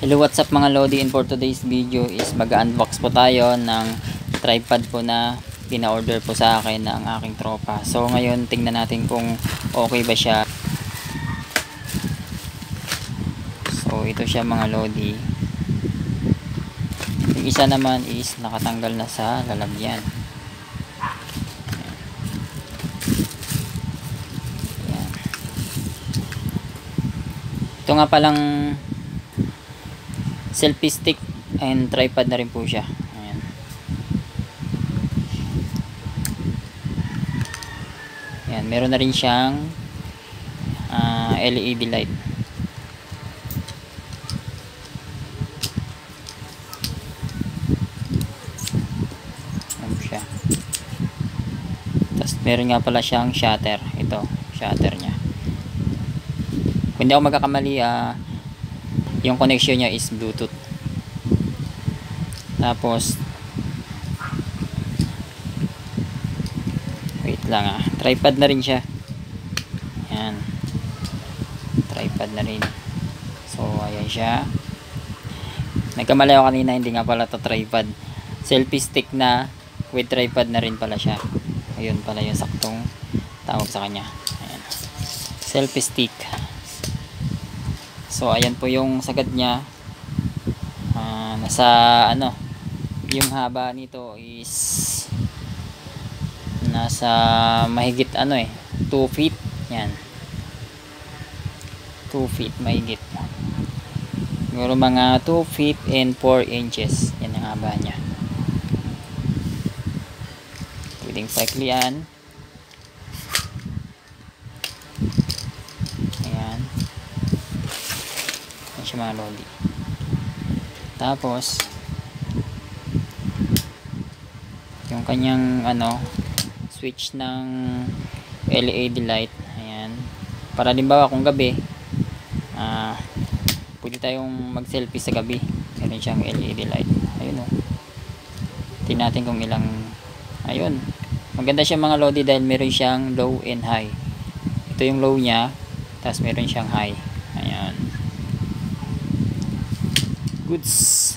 Hello, what's up mga Lodi, and for today's video is mag-unbox po tayo ng tripod po na pina-order po sa akin ng aking tropa. So ngayon tingnan natin kung okay ba siya. So ito siya mga Lodi. Yung isa naman is nakatanggal na sa lalagyan. Ayan. Ito nga palang selfie stick and tripod na rin po siya. Ayan. Ayan, meron na rin siyang LED light. Ayan siya. Tapos meron nga pala siyang shutter. Ito, shutter niya. Kung hindi ako magkakamali, yung connection niya is Bluetooth. Tapos wait lang tripod na rin siya. Ayan, tripod na rin. So ayan siya. Nagkamali ako kanina, hindi nga pala to tripod, selfie stick na with tripod na rin pala siya. Ayun pala yung saktong tawag sa kanya. Ayan, selfie stick. So ayan po yung sagad niya. Nasa yung haba nito is nasa mahigit 2 feet. Yan, 2 feet mahigit. Siguro mga 2 feet and 4 inches. Yan ang haba niya. Pwedeng paiklian. Mga Lodi. Tapos yung kanyang switch ng LED light. Ayan, para limbawa kung gabi pwede tayong mag selfie sa gabi. Meron siyang LED light. Ayun tingnan natin kung ilang. Ayun, maganda siya mga Lodi dahil meron siyang low and high. Ito yung low niya, tapos meron siyang high. Ayan, goods.